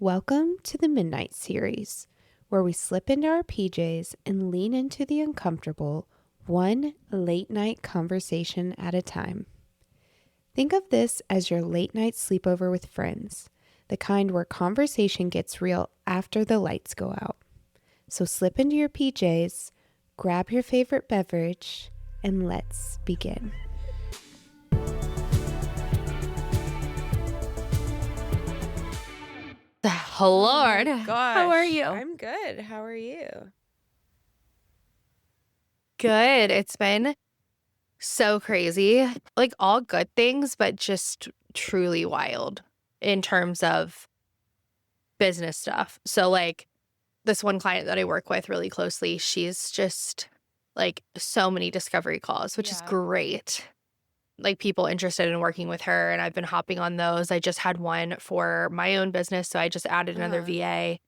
Welcome to the Midnight Series, where we slip into our PJs and lean into the uncomfortable, one late night conversation at a time. Think of this as your late night sleepover with friends, the kind where conversation gets real after the lights go out. So slip into your PJs, grab your favorite beverage, and let's begin. Lord, Oh my how are gosh, you? I'm good. How are you? Good. It's been so crazy. Like all good things, but just truly wild in terms of business stuff. So like this one client that I work with really closely, she's just like so many discovery calls, which is Yeah. great. Like people interested in working with her, and I've been hopping on those. I just had one for my own business, so I just added another Uh-huh. VA,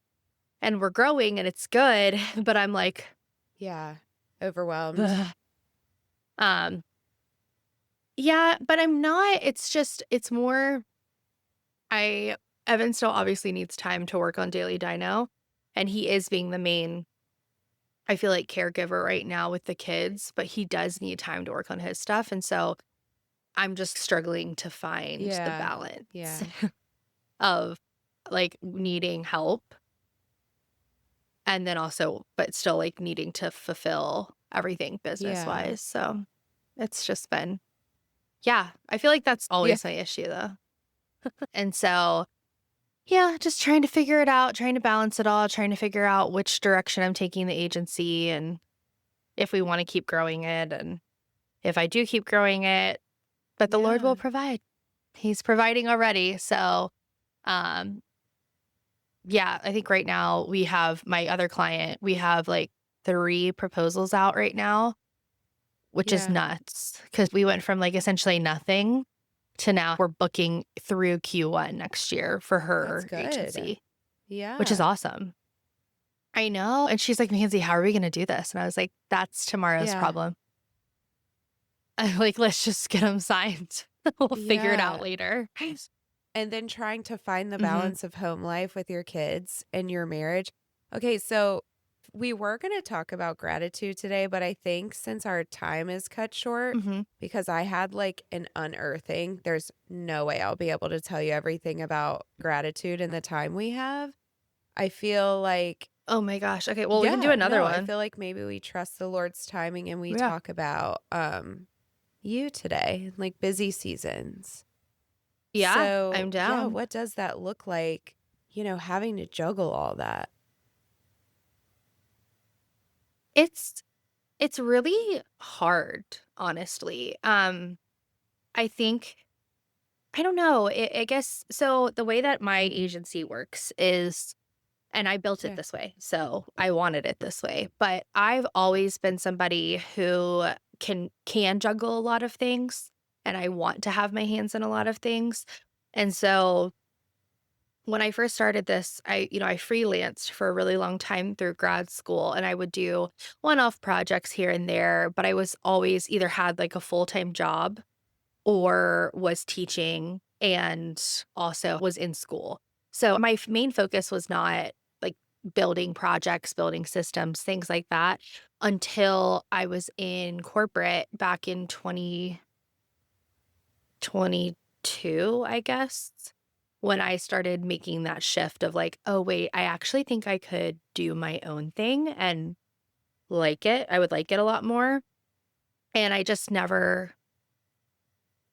and we're growing and it's good, but I'm like, Yeah. Overwhelmed. ugh. um Yeah, but I'm not. It's more Evan still obviously needs time to work on daily dyno, and he is being the main, I feel like, caregiver right now with the kids, but he does need time to work on his stuff, and so I'm just struggling to find the Yeah. balance Yeah. of, like, needing help and then also but still, like, needing to fulfill everything Yeah. business-wise, so it's just been yeah, I feel like that's Yeah. always my issue, though, and so yeah, just trying to figure it out, trying to balance it all, trying to figure out which direction I'm taking the agency and if we want to keep growing it and if I do keep growing it, but the Lord will Yeah. provide. He's providing already. So, um yeah, I think right now we have my other client, we have like 3 proposals out right now, which is Yeah. nuts cuz we went from like essentially nothing to now we're booking through Q1 next year for That's her good. agency, which is Yeah. awesome. I know, and she's like, "Mackenzie, how are we gonna do this?" And I was like, "That's tomorrow's Yeah. problem." I'm like, "Let's just get them signed. We'll figure it out Yeah. later." And then trying to find the Mhm, balance of home life with your kids and your marriage. Okay, so we were going to talk about gratitude today, but I think since our time is cut short, mhm. because I had like an unearthing, there's no way I'll be able to tell you everything about gratitude in the time we have. I feel like, Oh my gosh, okay, well, we can do yeah, another no, I one. feel like maybe we trust the Lord's timing and we Yeah. talk about you today, like busy seasons. Yeah, So, I'm yeah, down. what does that look like, having to juggle all that? It's it's really hard, honestly. I think I don't know, I guess so the way that my agency works is and I built it Yeah. this way, so I wanted it this way, but I've always been somebody who can juggle a lot of things, and I want to have my hands in a lot of things, and so when I first started this, I freelanced for a really long time through grad school, and I would do one-off projects here and there, but I was always either had, like, a full-time job or was teaching and also was in school. So my main focus was not like building projects, building systems, things like that until I was in corporate back in 2022, I guess, when I started making that shift of like, oh, wait, I actually think I could do my own thing and like it. I would like it a lot more. And I just never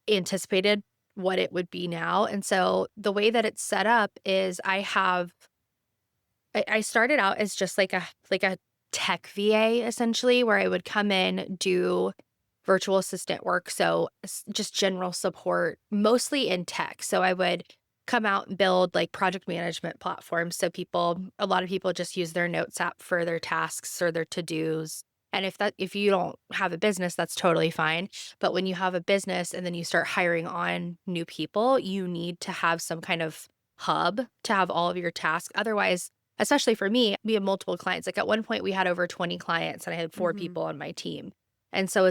anticipated what it would be now, and so the way that it's set up is I started out as just like a tech VA essentially, where I would come in, do virtual assistant work, so just general support, mostly in tech. So I would come out and build like project management platforms. So a lot of people just use their notes app for their tasks or their to-dos. And if you don't have a business, that's totally fine. But when you have a business and then you start hiring on new people, you need to have some kind of hub to have all of your tasks. Otherwise, especially for me, we have multiple clients. Like at one point we had over 20 clients and I had 4 Mhm. people on my team. And so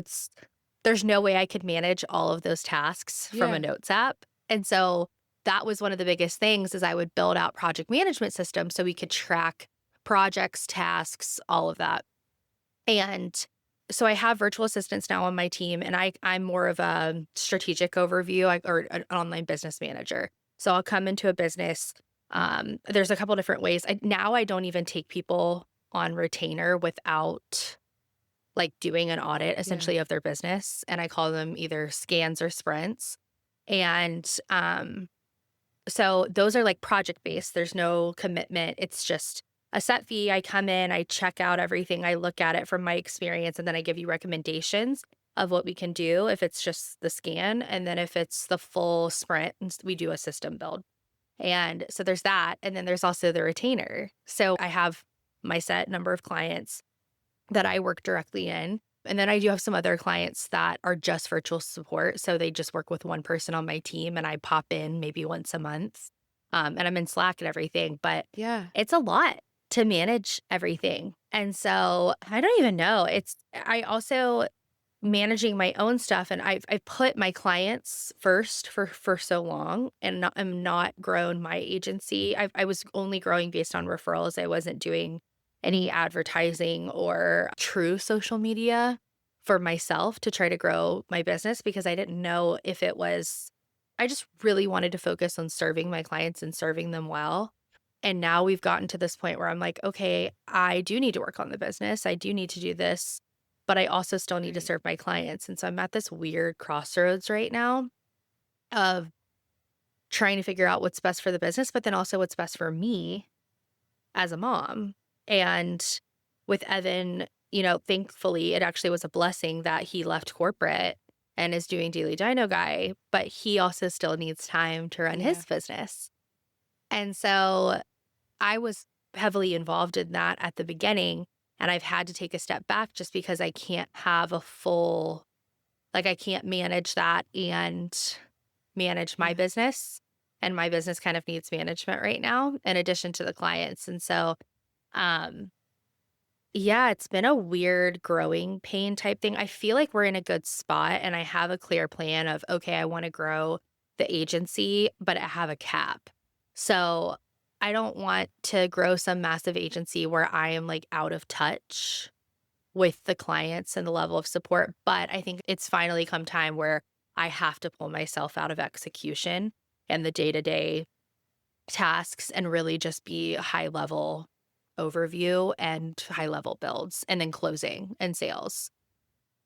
there's no way I could manage all of those tasks from a Yeah. notes app. And so that was one of the biggest things is I would build out project management systems so we could track projects, tasks, all of that. And so I have virtual assistants now on my team, and I'm more of a strategic overview or an online business manager. So I'll come into a business. There's a couple different ways. Now I don't even take people on retainer without like doing an audit Yeah. essentially of their business, and I call them either scans or sprints. And so those are like project based. There's no commitment. It's just a set fee. I come in, I check out everything, I look at it from my experience, and then I give you recommendations of what we can do if it's just the scan. And then if it's the full sprint, we do a system build. And so there's that. And then there's also the retainer. So I have my set number of clients that I work directly in. And then I do have some other clients that are just virtual support. So they just work with one person on my team and I pop in maybe once a month. And I'm in Slack and everything, but Yeah. it's a lot to manage everything. And so I don't even know. I also managing my own stuff and I've put my clients first for so long and I'm not grown my agency. I was only growing based on referrals. I wasn't doing any advertising or true social media for myself to try to grow my business because I didn't know if it was I just really wanted to focus on serving my clients and serving them well. And now we've gotten to this point where I'm like, okay, I do need to work on the business. I do need to do this, but I also still need to Right. serve my clients. And so I'm at this weird crossroads right now of trying to figure out what's best for the business, but then also what's best for me as a mom. And with Evan, thankfully, it actually was a blessing that he left corporate and is doing Daily Dino Guy, but he also still needs time to run Yeah. his business. And so I was heavily involved in that at the beginning, and I've had to take a step back just because I can't have a full I can't manage that and manage my Yeah. business, and my business kind of needs management right now in addition to the clients, and so, um, yeah, it's been a weird growing pain type thing. I feel like we're in a good spot, and I have a clear plan of, "Okay, I wanna grow the agency, but I have a cap." So, I don't want to grow some massive agency where I am, like, out of touch with the clients and the level of support, but I think it's finally come time where I have to pull myself out of execution and the day-to-day tasks and really just be high level overview and high level builds and then closing and sales.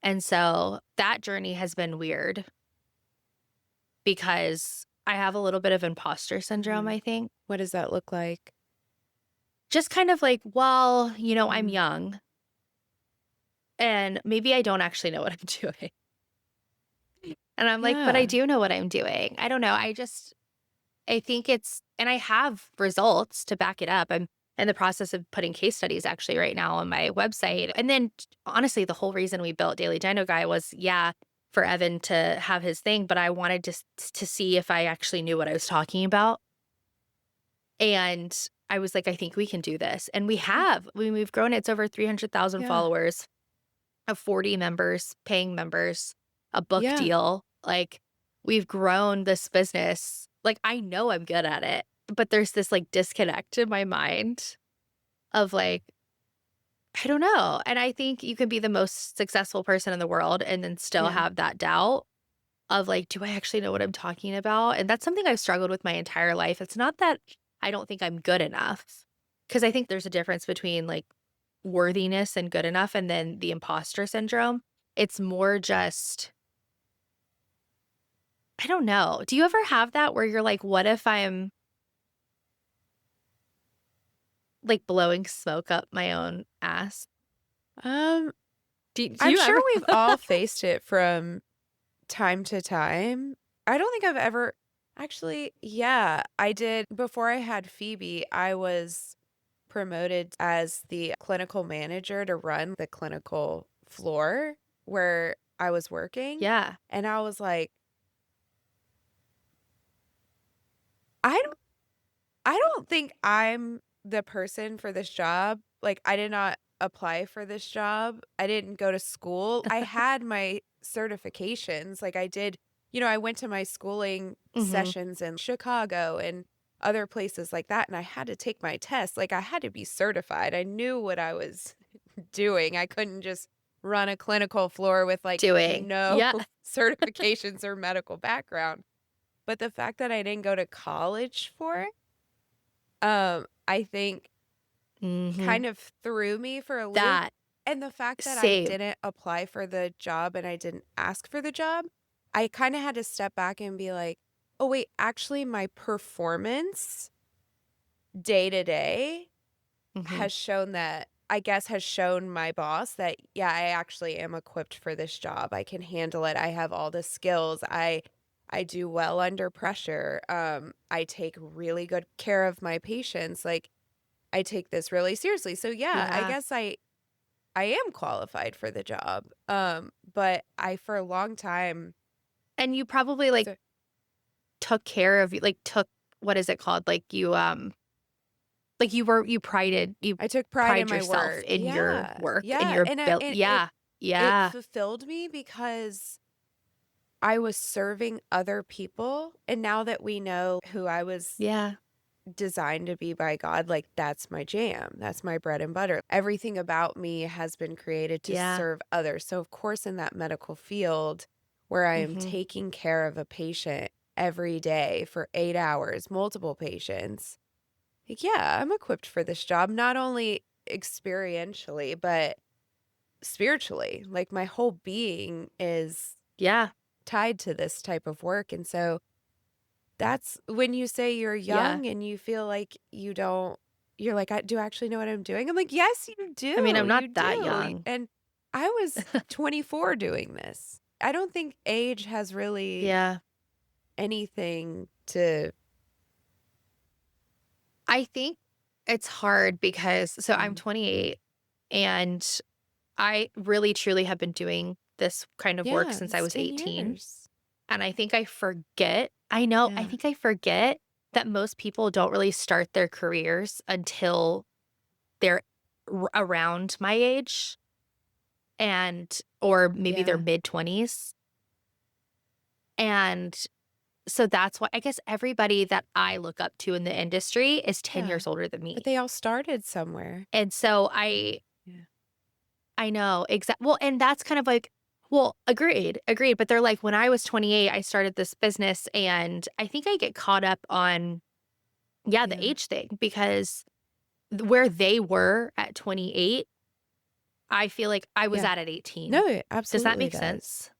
And so that journey has been weird because I have a little bit of imposter syndrome, Mhm. I think. What does that look like? Just kind of like, well, I'm Mm. young and maybe I don't actually know what I'm doing. And I'm like, but I Yeah. do know what I'm doing. I don't know. I think and I have results to back it up. I'm in the process of putting case studies actually right now on my website. And then honestly, the whole reason we built Daily Dino Guy was, yeah, for Evan to have his thing, but I wanted to see if I actually knew what I was talking about. And I was like, I think we can do this. And we Yeah. have. We've grown. It's over 300,000 Yeah. followers, of 40 members, paying members, a book Yeah. deal. Like, we've grown this business. Like, I know I'm good at it, but there's this like disconnect in my mind of like, I don't know. And I think you can be the most successful person in the world and then still Yeah. have that doubt of like, do I actually know what I'm talking about? And that's something I've struggled with my entire life. It's not that I don't think I'm good enough, because I think there's a difference between like worthiness and good enough and then the imposter syndrome. It's more just, I don't know. Do you ever have that where you're like, what if I'm like blowing smoke up my own ass? Um, Do I'm you sure ever? we've all faced it from time to time. I don't think I've ever actually, yeah, I did before I had Phoebe, I was promoted as the clinical manager to run the clinical floor where I was working. Yeah. And I was like, I don't I don't think I'm the person for this job. Like, I did not apply for this job. I didn't go to school. I had my certifications. Like, I did I went to my schooling Mhm. sessions in Chicago and other places like that, and I had to take my test. Like, I had to be certified. I knew what I was doing. I couldn't just run a clinical floor with, like, Doing. no Yeah. certifications or medical background. But the fact that I didn't go to college for it, I think Mhm. kind of threw me for a loop. That And the fact that I same. didn't apply for the job and I didn't ask for the job, I kind of had to step back and be like, oh, wait, actually, my performance day to day Mhm. has shown that, I guess, has shown my boss that, yeah, I actually am equipped for this job. I can handle it. I have all the skills. I do well under pressure. I take really good care of my patients. Like, I take this really seriously. So yeah, I Yeah. guess I am qualified for the job. But I for a long time And you probably, like, so took care of like, took what is it called? Like, you I took pride in pride my yourself work. in your Yeah. work and Yeah. your And built and Yeah. it Yeah. fulfilled me because I was serving other people. And now that we know who I was Yeah. designed to be by God, like that's my jam. That's my bread and butter. Everything about me has been created to Yeah. serve others. So of course in that medical field where I am Mhm. taking care of a patient every day for 8 hours, multiple patients, like, yeah, I'm equipped for this job, not only experientially, but spiritually. Like my whole being is Yeah. tied to this type of work. And so that's when you say you're Yeah. young and you feel like you don't, you're like, I do actually know what I'm doing. I'm like, yes, you I mean, do. I'm not You that do. young. And I was 24 doing this. I don't think age has really Yeah. anything to, I think it's hard because so I'm mm, 28 and I really truly have been doing this kind of work yeah, since I it's was been 18. years. And I think I know, I Yeah. think I forget that most people don't really start their careers until they're around my age and or maybe their Yeah. mid 20s. And so that's why I guess everybody that I look up to in the industry is 10 Yeah. years older than But me. they all started somewhere. And so I Yeah. I know, well, and that's kind of like well, agreed, but they're like, when I was 28, I started this business, and I think I get caught up on, yeah, the Yeah. age thing because where they were at 28, I feel like I was Yeah. at 18. No, it Does that absolutely make does. sense?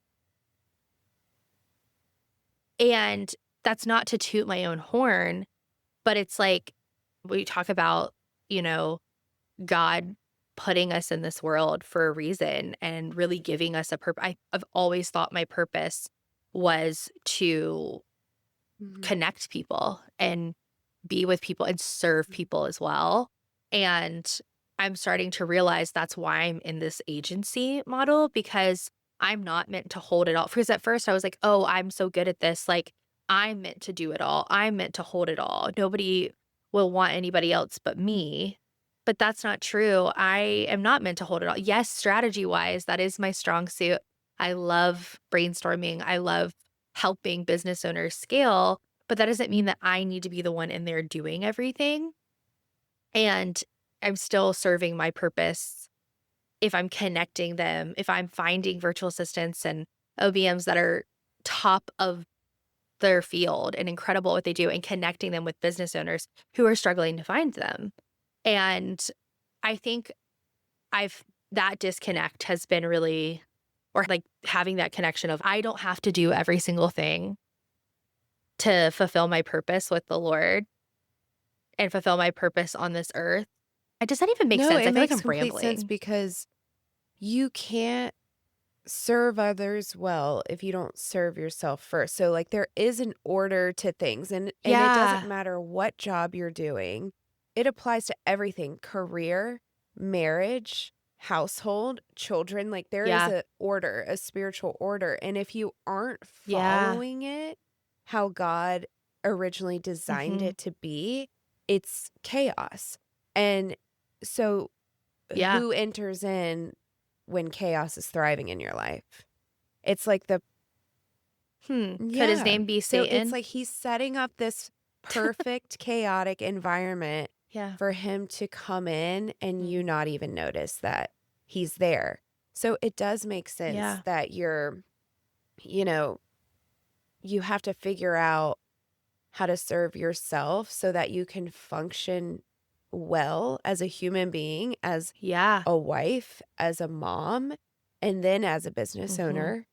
And that's not to toot my own horn, but it's like we talk about, you know, God putting us in this world for a reason and really giving us a purpose. I've always thought my purpose was to Mhm. connect people and be with people and serve Mhm. people as well. And I'm starting to realize that's why I'm in this agency model because I'm not meant to hold it all. Because at first I was like, oh, I'm so good at this. Like, I'm meant to do it all. I'm meant to hold it all. Nobody will want anybody else but me. But that's not true. I am not meant to hold it all. Yes, strategy wise, that is my strong suit. I love brainstorming. I love helping business owners scale, but that doesn't mean that I need to be the one in there doing everything. And I'm still serving my purpose if I'm connecting them, if I'm finding virtual assistants and OBMs that are top of their field and incredible at what they do and connecting them with business owners who are struggling to find them. And I think I've that disconnect has been really or like having that connection of I don't have to do every single thing to fulfill my purpose with the Lord and fulfill my purpose on this earth. Does that even make No, sense? it I feel like makes I'm complete sense rambling. because you can't serve others well if you don't serve yourself first. So like there is an order to things and it doesn't Yeah. matter what job you're doing. It applies to everything, career, marriage, household, children, like there is Yeah. a order, a spiritual order. And if you aren't Yeah. following it how God originally designed Mhm. it to be, it's chaos. And so Yeah. who enters in when chaos is thriving in your life? It's like the Could his Yeah. name be So it's Satan? like he's setting up this perfect chaotic environment Yeah. for him to come in and you Mm. not even notice that he's there. So it does make sense Yeah. that you know, you have to figure out how to serve yourself so that you can function well as a human being, as Yeah. a wife, as a mom, and then as a business Mhm. owner,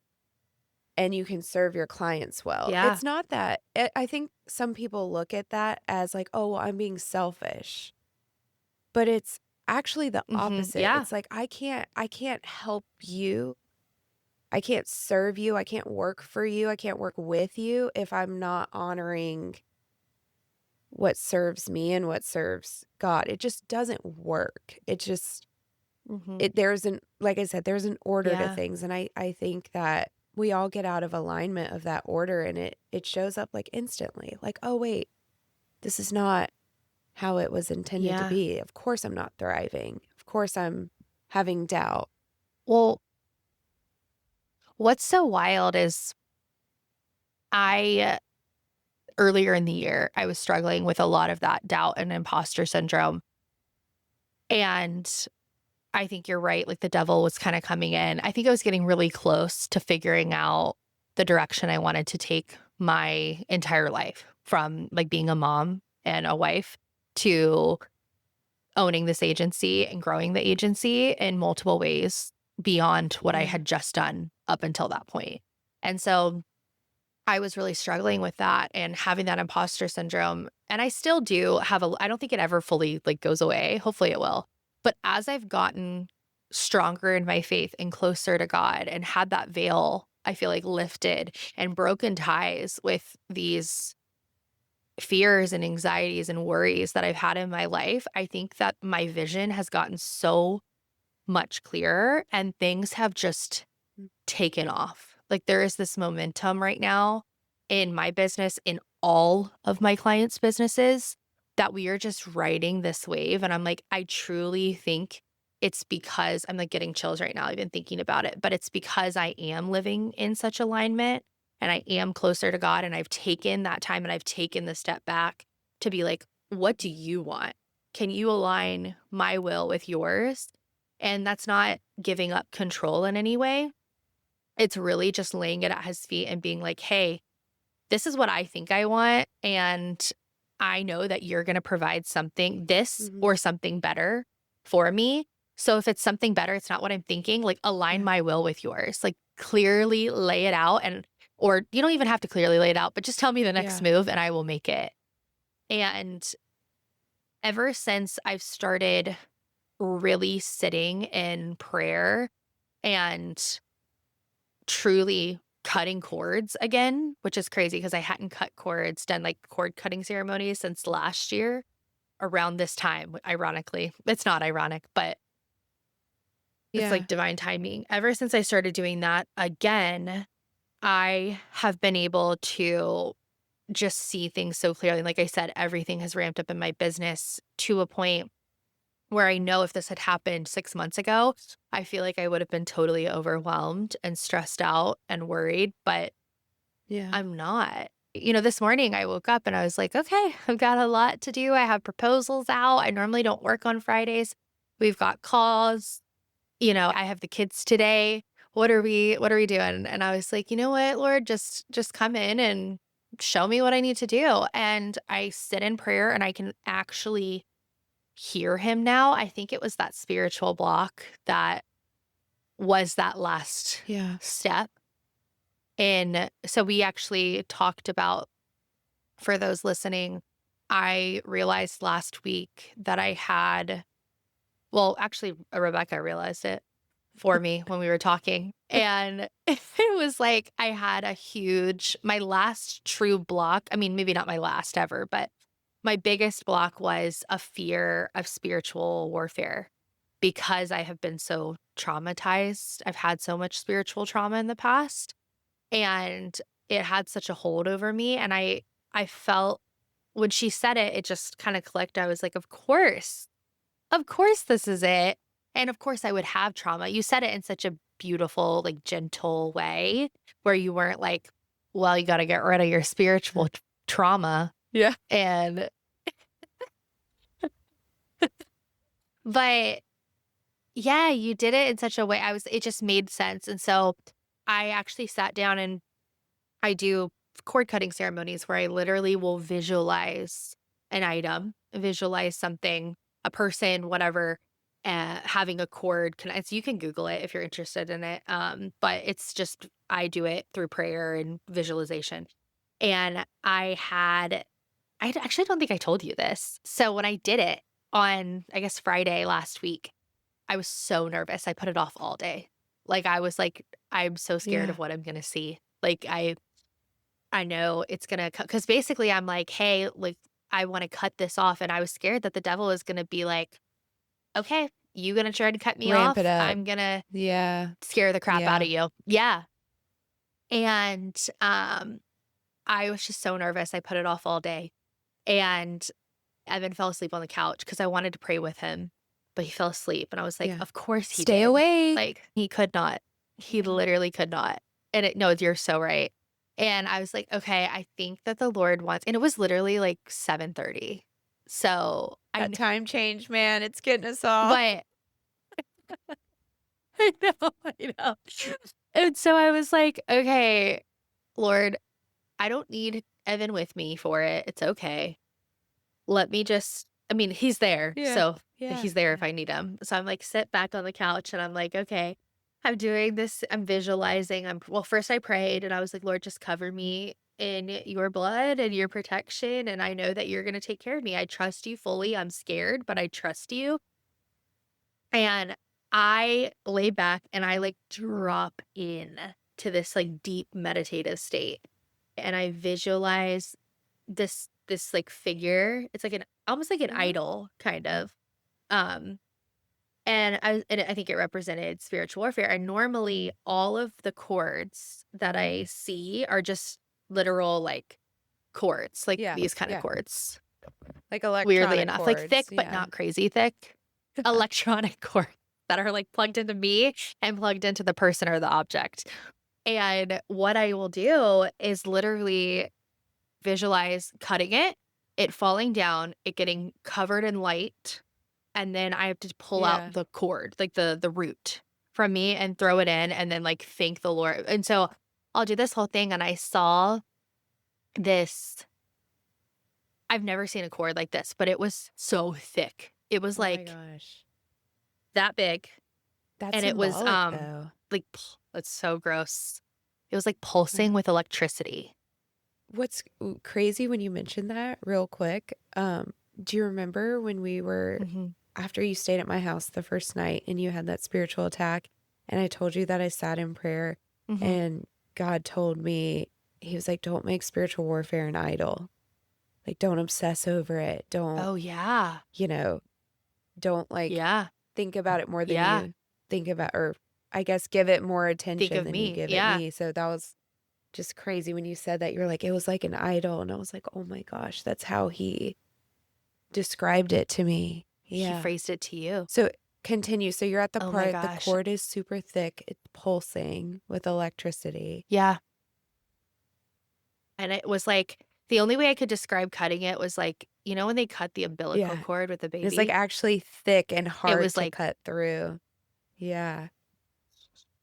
and you can serve your clients well. Yeah. It's not that I think some people look at that as like, "Oh, well, I'm being selfish." But it's actually the Mhm. opposite. Yeah. It's like I can't help you. I can't serve you. I can't work for you. I can't work with you if I'm not honoring what serves me and what serves God. It just doesn't work. Mhm. It there's an like I said, there's an order to Yeah. things, and I think that we all get out of alignment of that order, and it shows up like instantly. Like, "Oh, wait, this is not how it was intended to Yeah. be. Of course I'm not thriving. Of course I'm having doubt." Well, what's so wild is I earlier in the year, I was struggling with a lot of that doubt and imposter syndrome. And I think you're right. Like the devil was kind of coming in. I think I was getting really close to figuring out the direction I wanted to take my entire life from like being a mom and a wife to owning this agency and growing the agency in multiple ways beyond what I Yeah. had just done up until that point. And so I was really struggling with that and having that imposter syndrome. And I still do have I don't think it ever fully like goes away. Hopefully it will. But as I've gotten stronger in my faith and closer to God and had that veil, I feel like lifted and broken ties with these fears and anxieties and worries that I've had in my life, I think that my vision has gotten so much clearer and things have just Mm. taken off. Like there is this momentum right now in my business, in all of my clients' businesses, that we are just riding this wave. And I'm like, I truly think it's because I'm like getting chills right now, even thinking about it, but it's because I am living in such alignment and I am closer to God. And I've taken that time and I've taken the step back to be like, what do you want? Can you align my will with yours? And that's not giving up control in any way. It's really just laying it at his feet and being like, "Hey, this is what I think I want, and I know that you're gonna provide something this Mhm. or something better for me. So if it's something better, it's not what I'm thinking, like, align Yeah. my will with yours." Like, clearly lay it out and or you don't even have to clearly lay it out, but just tell me the next Yeah. move and I will make it. And ever since I've started really sitting in prayer and truly cutting cords again, which is crazy because I hadn't cut cords, done like cord cutting ceremonies since last year around this time, ironically. It's not ironic, but it's Yeah. like divine timing. Ever since I started doing that again, I have been able to just see things so clearly. Like I said, everything has ramped up in my business to a point where I know if this had happened 6 months ago, I feel like I would have been totally overwhelmed and stressed out and worried, but Yeah. I'm not. You know, this morning I woke up and I was like, "Okay, I've got a lot to do. I have proposals out. I normally don't work on Fridays. We've got calls. You know, I have the kids today. What are we doing?" And I was like, "You know what, Lord, just come in and show me what I need to do." And I sit in prayer and I can actually hear him now. I think it was that spiritual block that was that last Yeah. step. And so we actually talked about, for those listening, I realized last week that I had, well, actually, Rebecca realized it for me when we were talking. And it was like I had my last true block. I mean, maybe not my last ever, but my biggest block was a fear of spiritual warfare because I have been so traumatized. I've had so much spiritual trauma in the past and it had such a hold over me. And I felt when she said it, it just kind of clicked. I was like, of course this is it. And of course I would have trauma. You said it in such a beautiful, like gentle way where you weren't like well, you got to get rid of your spiritual trauma. Yeah. And, but yeah, you did it in such a way. It just made sense. And so I actually sat down and I do cord cutting ceremonies where I literally will visualize an item, visualize something, a person, whatever, having a cord. So you can Google it if you're interested in it. But it's just, I do it through prayer and visualization. And I actually don't think I told you this. So when I did it on, I guess, Friday last week, I was so nervous. I put it off all day. Like, I was like, I'm so scared Yeah. of what I'm going to see. Like, I know it's going to cut. Because basically, I'm like, hey, like, I want to cut this off. And I was scared that the devil is going to be like, okay, you going to try to cut me Ramp it off? up. I'm going to Yeah. scare the crap out Yeah. of you. Yeah. And I was just so nervous. I put it off all day. And Evan fell asleep on the couch because I wanted to pray with him, but he fell asleep. And I was like, Yeah. of course he Stay did. awake. Like, he could not. He Yeah. literally could not. And no, you're so right. And I was like, okay, I think that the Lord wants, and it was literally like 7:30. So That time change, man. It's getting us all. but I know. And so I was like, okay, Lord, I don't need Evan with me for it. It's okay. Let me just, I mean, he's there. Yeah. So Yeah. he's there if I need him. So I'm like, sit back on the couch and I'm like, okay, I'm doing this. I'm visualizing. Well, first I prayed and I was like, Lord, just cover me in your blood and your protection. And I know that you're going to take care of me. I trust you fully. I'm scared, but I trust you. And I lay back and I like drop in to this like deep meditative state. And I visualize this like figure. It's like almost like an idol kind of. And I think it represented spiritual warfare. And normally all of the cords that I see are just literal like cords, like these kind of cords. Like electronic Weirdly enough, cords. like thick but not crazy thick. Electronic cords that are like plugged into me and plugged into the person or the object. And what I will do is literally visualize cutting it falling down, it getting covered in light, and then I have to pull out the cord, like the root from me and throw it in and then like thank the Lord. And so I'll do this whole thing and I saw this. I've never seen a cord like this, but it was so thick. It was like that big. That's and it was though. like it's so gross. It was like pulsing with electricity. What's crazy when you mentioned that real quick, do you remember when we were after you stayed at my house the first night and you had that spiritual attack and I told you that I sat in prayer and God told me, he was like, don't make spiritual warfare an idol. Like, don't obsess over it. Don't, don't like think about it more than you think about, or I guess give it more attention than you give it me. So that was just crazy when you said that. You're like, it was like an idol. And I was like, oh my gosh, that's how he described it to me. Yeah. He phrased it to you. So continue. So you're at the part, the gosh. cord is super thick. It's pulsing with electricity. Yeah. And it was like, the only way I could describe cutting it was like, you know, when they cut the umbilical cord with the baby? It's like actually thick and hard was to like, cut through. Yeah.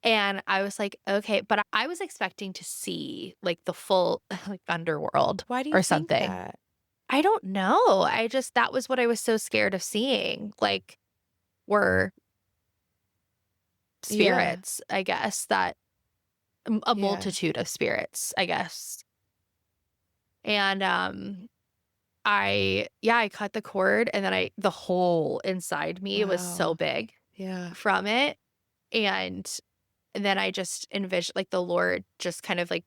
And I was like, okay, but I was expecting to see like the full like underworld Why do you or think something. that? I don't know. That was what I was so scared of seeing. Like, were spirits, I guess, that a multitude of spirits, I guess. And I cut the cord and then the hole inside me was so big from it. And then I just envisioned like the Lord just kind of like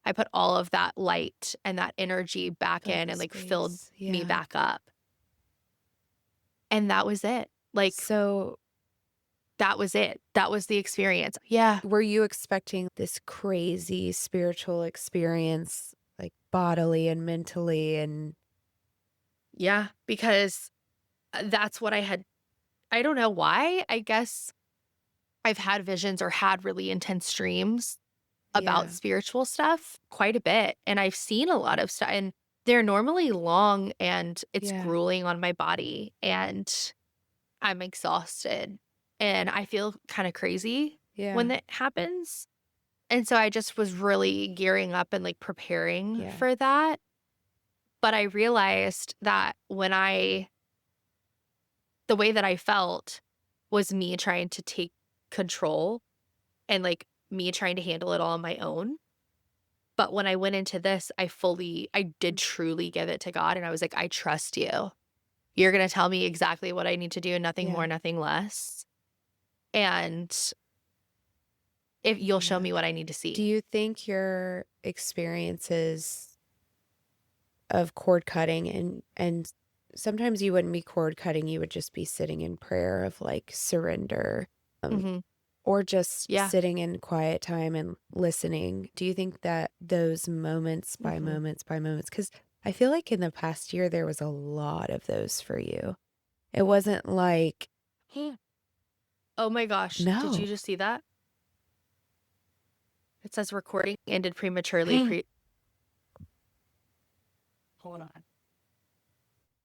I put all of that light and that energy back in and like filled me back up. And that was it. Like, so that was it. That was the experience. Yeah. Were you expecting this crazy spiritual experience, like bodily and mentally? And yeah, because that's what I don't know why. I guess I've had visions or had really intense dreams about Yeah. spiritual stuff quite a bit, and I've seen a lot of stuff, and they're normally long, and it's Yeah. grueling on my body, and I'm exhausted, and I feel kinda crazy when Yeah. that happens, and so I just was really gearing up and, like, preparing Yeah. for that, but I realized that the way that I felt was me trying to take control and, like, me trying to handle it all on my own. But when I went into this, I did truly give it to God, and I was like, "I trust you. You're gonna tell me exactly what I need to do, nothing Yeah. more, nothing less. And if you'll show Yeah. me what I need to Do see." you think your experiences of cord cutting and sometimes you wouldn't be cord cutting, you would just be sitting in prayer of like surrender, um, Mhm. or just Yeah. sitting in quiet time and listening. Do you think that those moments by Mhm. moments by moments, because I feel like in the past year there was a lot of those for you. It wasn't like, Oh my gosh, did you no. just see that? It says recording ended prematurely hold on.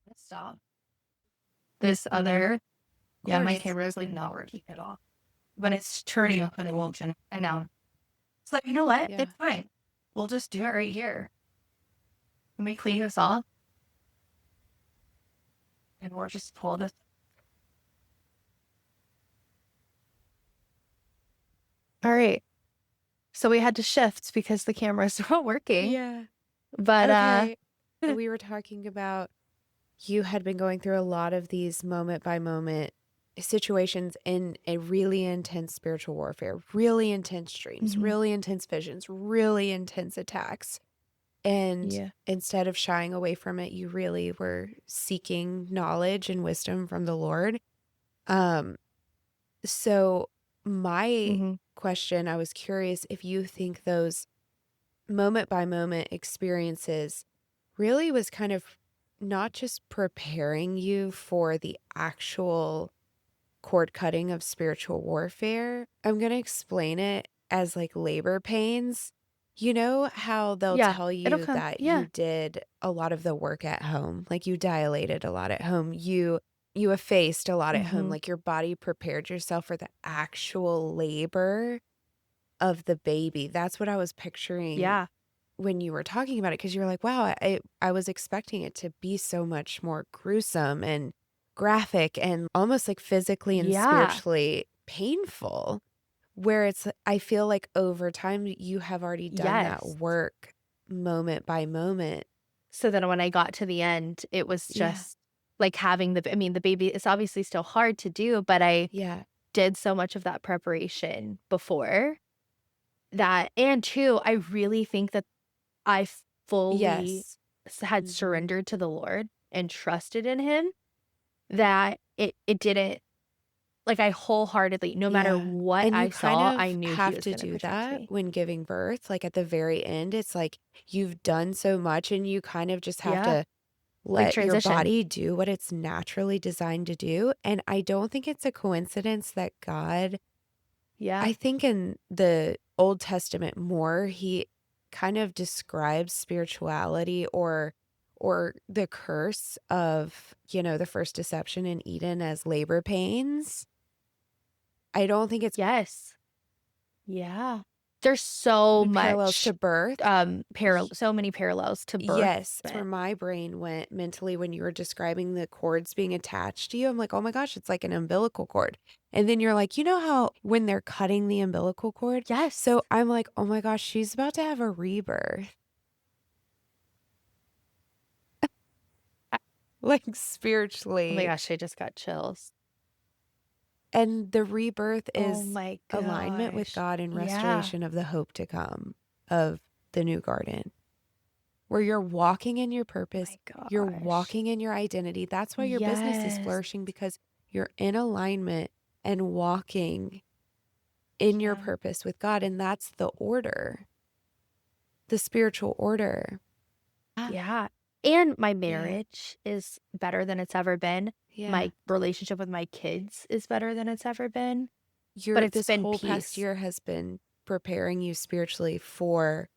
Let's stop. This other yeah, my camera is, like, not working at all. But it's turning up and it won't turn and now it's like, "You know what? Yeah. It's fine. We'll just do it right here. Let me clean this off, and we'll just pull this." Alright. So we had to shift because the cameras weren't working. Yeah. But, Okay. We were talking about you had been going through a lot of these moment by moment situations in a really intense spiritual warfare, really intense dreams, Mhm. really intense visions, really intense attacks. And Yeah. instead of shying away from it, you really were seeking knowledge and wisdom from the Lord. Um, so my Mhm. question, I was curious if you think those moment by moment experiences really was kind of not just preparing you for the actual cord cutting of spiritual warfare. I'm going to explain it as like labor pains. You know how they'll Yeah. tell It'll you come. that Yeah. you did a lot of the work at home, like you dilated a lot at home, you effaced a lot at home, Mhm. like your body prepared yourself for the actual labor of the baby. That's what I was picturing Yeah. when you were talking about it, because you were like, "Wow, I was expecting it to be so much more gruesome and graphic and almost, like, physically and Yeah. spiritually painful," where it's I feel like over time, you have already done that Yes. work moment by moment. So then when I got to the end, it was Yeah, just like having I mean, the baby it's obviously still hard to do, but I yeah, did so much of that preparation before that and 2, I really think that I fully yes. had Mhm. surrendered to the Lord and trusted in him that it didn't like, I wholeheartedly no matter Yeah, what and you I kind saw, I of knew he have was to gonna do protect that me. when giving birth, like, at the very end, it's like you've done so much and you kind of just have Yeah, to like let your transition. body do what it's naturally designed to do, and I don't think it's a coincidence that God Yeah, I think in the Old Testament more, he kind of describes spirituality or the curse of, the first deception in Eden as labor pains. I don't think it's yes. Yeah. There's so parallels much, to birth. so many parallels to birth. Yes, that's where my brain went mentally when you were describing the cords being attached to you. I'm like, "Oh my gosh, it's like an umbilical cord." And then you're like, "You know how when they're cutting the umbilical cord?" Yes. So I'm like, "Oh my gosh, she's about to have a rebirth." I Like oh my spiritually. gosh, I just got chills. And the rebirth Oh is my alignment with gosh. God and Yeah. restoration of the hope to come of the new garden, where you're walking in your purpose, My you're gosh. walking in your identity. That's why your business is Yes. flourishing because you're in alignment and walking in your Yeah. purpose with God. And that's the order, the spiritual order. Ah, Yeah. And my yeah. marriage is better than it's ever been. Yeah. My relationship with my kids is better than it's ever been, but Your it's this been whole past peace. year has been preparing you spiritually for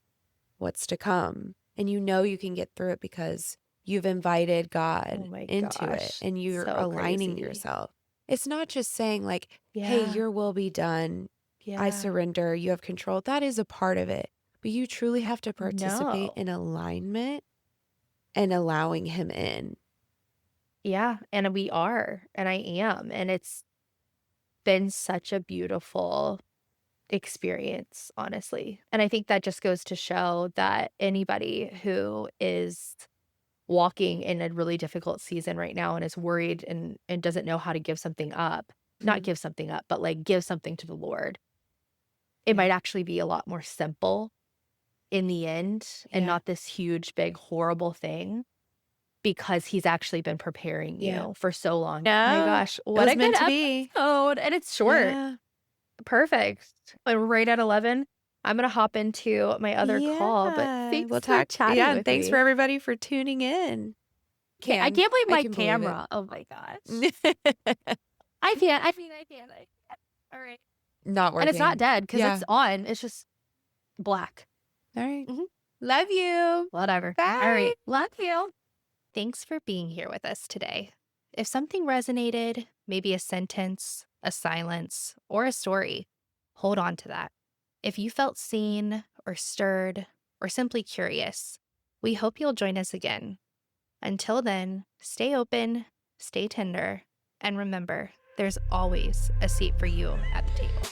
what's to come. And you know you can get through it because you've invited God Oh my into it gosh. and you're So aligning crazy. yourself. It's not just saying like, hey, Yeah. your will be done. I Yeah. surrender. You have control. That is a part of it. But you truly have to participate No. in alignment and allowing him in. Yeah. And we are. And I am. And it's been such a beautiful experience, honestly. And I think that just goes to show that anybody who is walking in a really difficult season right now and is worried and doesn't know how to give something up, not give something up, but like give something to the Lord, it Yeah. might actually be a lot more simple in the end and Yeah. not this huge, big, horrible thing because he's actually been preparing Yeah. you for so long. Oh Yeah. my gosh, It what was a good meant to be. episode. And it's short. Yeah. Perfect. And right at 11, I'm going to hop into my other call, but thanks We'll for talk. chatting Yeah. And with thanks for me. everybody for tuning in. I can't believe I my can believe it. camera. Oh my gosh. I can't. I can't. All right. Not working. And it's not dead because it's on. It's just black. All right. Mhm. Love you. Whatever. Bye. All right. Love you. Thanks for being here with us today. If something resonated, maybe a sentence, a silence, or a story, hold on to that. If you felt seen or stirred or simply curious, we hope you'll join us again. Until then, stay open, stay tender, and remember, there's always a seat for you at the table.